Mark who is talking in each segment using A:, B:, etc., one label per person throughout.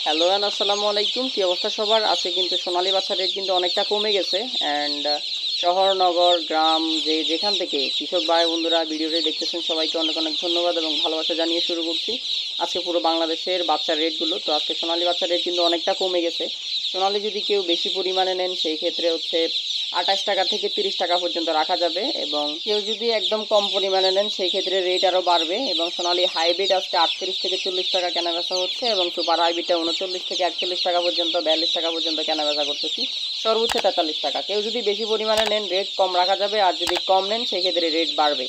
A: Hello and আসসালামু আলাইকুম। কি অবস্থা সবার? আজকে কিন্তু সোনালী বাচ্চার রেট কিন্তু অনেকটা কমে গেছে। অ্যান্ড শহর নগর গ্রাম যেখান থেকে কৃষক ভাই বন্ধুরা ভিডিওটি দেখতেছেন সবাইকে অনেক অনেক ধন্যবাদ এবং ভালোবাসা জানিয়ে শুরু করছি আজকে পুরো বাংলাদেশের বাচ্চার রেটগুলো। তো আজকে সোনালী বাচ্চার রেট কিন্তু অনেকটা কমে গেছে। সোনালী যদি কেউ বেশি পরিমাণে নেন সেই ক্ষেত্রে হচ্ছে 28 টাকা থেকে 30 টাকা পর্যন্ত রাখা যাবে, এবং কেউ যদি একদম কম পরিমাণে নেন সেই ক্ষেত্রে রেট আরও বাড়বে। এবং সোনালী হাইব্রিড আজকে 38 থেকে 40 টাকা কেনা বেচা হচ্ছে, এবং সুপার হাইব্রিডটা 39 থেকে 41 টাকা পর্যন্ত, 42 টাকা পর্যন্ত কেনা বেচা করতেছি, সর্বোচ্চ 43 টাকা। কেউ যদি বেশি পরিমাণে নেন রেট কম রাখা যাবে, আর যদি কম নেন সেই ক্ষেত্রে রেট বাড়বে।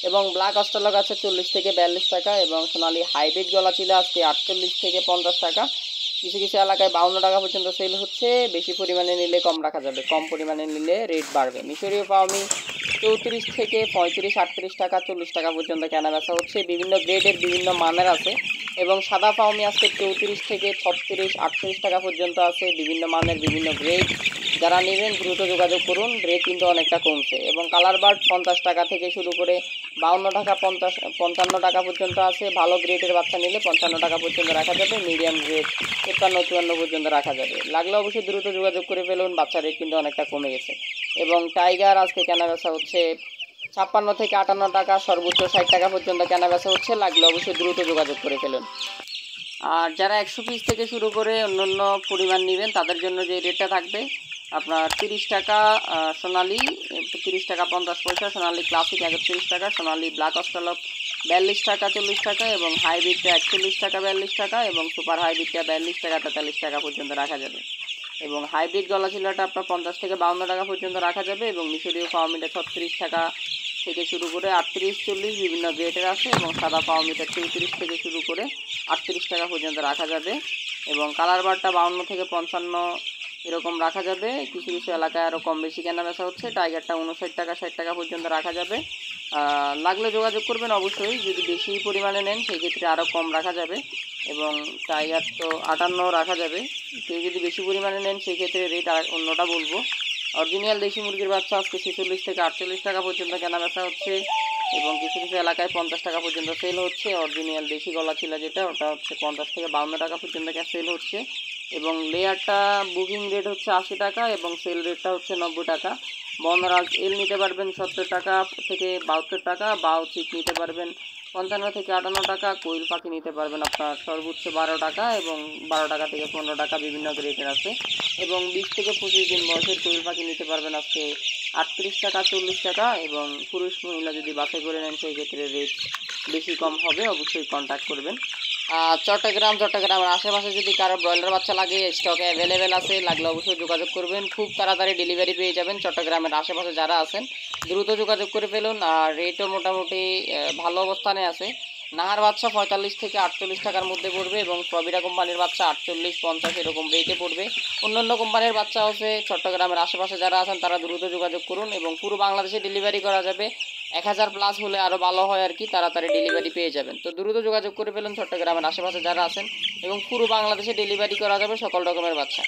A: এবং ব্ল্যাক অস্ট্রেলক আছে 40 থেকে 42 টাকা, এবং সোনালী হাইব্রিড গলা ছিল আজকে 48 থেকে 50 টাকা। কিছু কিছু এলাকায় 52 টাকা পর্যন্ত সেল হচ্ছে। বেশি পরিমাণে নিলে কম রাখা যাবে, কম পরিমাণে নিলে রেট বাড়বে। মিশরীয় পাওমি 34 থেকে 35, 38 টাকা, 40 টাকা পর্যন্ত কেনা বেচা হচ্ছে। বিভিন্ন গ্রেডের বিভিন্ন মানের আছে। এবং সাদা পাওমি আজকে 34 থেকে 36, 38 টাকা পর্যন্ত আছে, বিভিন্ন মানের বিভিন্ন গ্রেড। যারা নেবেন দ্রুত যোগাযোগ করুন, রেট কিন্তু অনেকটা কমছে। এবং কালার বার্ড 50 টাকা থেকে শুরু করে 52 টাকা, 55 টাকা পর্যন্ত আছে। ভালো গ্রেডের বাচ্চা নিলে 55 টাকা পর্যন্ত রাখা যাবে, মিডিয়াম গ্রেড 53, 54 পর্যন্ত রাখা যাবে। লাগলে অবশ্যই দ্রুত যোগাযোগ করে ফেলুন, বাচ্চার রেট কিন্তু অনেকটা কমে গেছে। এবং টাইগার আজকে কেনা বেচা হচ্ছে 56 থেকে 58 টাকা, সর্বোচ্চ 60 টাকা পর্যন্ত কেনা বেচা হচ্ছে। লাগলে অবশ্যই দ্রুত যোগাযোগ করে ফেলুন। আর যারা 100 পিস থেকে শুরু করে অন্যান্য পরিমাণ নেবেন তাদের জন্য যে রেটটা থাকবে আপনার 30 টাকা সোনালি, 30 টাকা 50 পয়সা, সোনালি ক্লাসিক 31 টাকা, সোনালি ব্ল্যাক অস্ট্রেলক 42 টাকা 40 টাকা, এবং হাইব্রিডটা 41 টাকা 42 টাকা, এবং সুপার হাইব্রিডটা 42 টাকা 43 টাকা পর্যন্ত রাখা যাবে। এবং হাইব্রিড গলা চিলাটা আপনার 50 থেকে 52 টাকা পর্যন্ত রাখা যাবে। এবং মিশরীয় পাওমিটা 36 টাকা থেকে শুরু করে 38, 40 বিভিন্ন গ্রেডের আছে। এবং সাদা পাওমিটা 34 থেকে শুরু করে 38 টাকা পর্যন্ত রাখা যাবে। এবং কালার বারটা 52 থেকে 55 এরকম রাখা যাবে। কিছু কিছু এলাকায় আরও কম বেশি কেনা বেচা হচ্ছে। টাইগারটা 59 টাকা 60 টাকা পর্যন্ত রাখা যাবে। লাগলে যোগাযোগ করবেন অবশ্যই। যদি বেশি পরিমাণে নেন সেই ক্ষেত্রে আরও কম রাখা যাবে। এবং টাইগার তো 58 রাখা যাবে। কেউ যদি বেশি পরিমাণে নেন সেই ক্ষেত্রে রেট আর অন্যটা বলবো। অরিজিনাল দেশি মুরগির বাচ্চা আজকে 46 থেকে 48 টাকা পর্যন্ত কেনা বেচা হচ্ছে। এবং কিছু কিছু এলাকায় 50 টাকা পর্যন্ত সেল হচ্ছে। অরিজিনাল দেশি গলা ছিল যেটা, ওটা হচ্ছে 50 থেকে 52 টাকা পর্যন্ত সেল হচ্ছে। এবং লেয়ারটা বুকিং রেট হচ্ছে 80 টাকা, এবং সেল রেটটা হচ্ছে 90 টাকা। বনরাজ এল নিতে পারবেন 70 টাকা থেকে 72 টাকা, বাউ চিক নিতে পারবেন 55 থেকে 58 টাকা, কোয়েল পাখি নিতে পারবেন আপনার সর্বোচ্চ 12 টাকা, এবং 12 টাকা থেকে 15 টাকা বিভিন্ন গ্রেডের আছে। এবং 20 থেকে 25 দিন বয়সের কোয়েল পাখি নিতে পারবেন আজকে 38 টাকা 40 টাকা। এবং পুরুষ মহিলা যদি বাছাই করে নেন সেই ক্ষেত্রে রেট বেশি কম হবে, অবশ্যই কন্ট্যাক্ট করবেন। চট্টগ্রামের আশেপাশে যদি কারো ব্রয়লার বাচ্চা লাগে স্টকে অ্যাভেলেবেল আছে, লাগলে অবশ্যই যোগাযোগ করবেন। খুব তাড়াতাড়ি ডেলিভারি পেয়ে যাবেন। চট্টগ্রামের আশেপাশে যারা আছেন দ্রুত যোগাযোগ করে ফেলুন। আর রেটও মোটামুটি ভালো অবস্থানে আছে। নাহার বাচ্চা 45 থেকে 48 টাকার মধ্যে পড়বে, এবং প্রবিরা কোম্পানির বাচ্চা 48, 50 এরকম রেটে পড়বে। অন্যান্য কোম্পানির বাচ্চা আছে। চট্টগ্রামের আশেপাশে যারা আছেন তারা দ্রুত যোগাযোগ করুন, এবং পুরো বাংলাদেশে ডেলিভারি করা যাবে। 1000 প্লাস হলে আরও ভালো হয় আর কি, তাড়াতাড়ি ডেলিভারি পেয়ে যাবেন। তো দ্রুত যোগাযোগ করে ফেলুন চট্টগ্রামের আশেপাশে যারা আছেন, এবং পুরো বাংলাদেশে ডেলিভারি করা যাবে সকল রকমের বাচ্চা।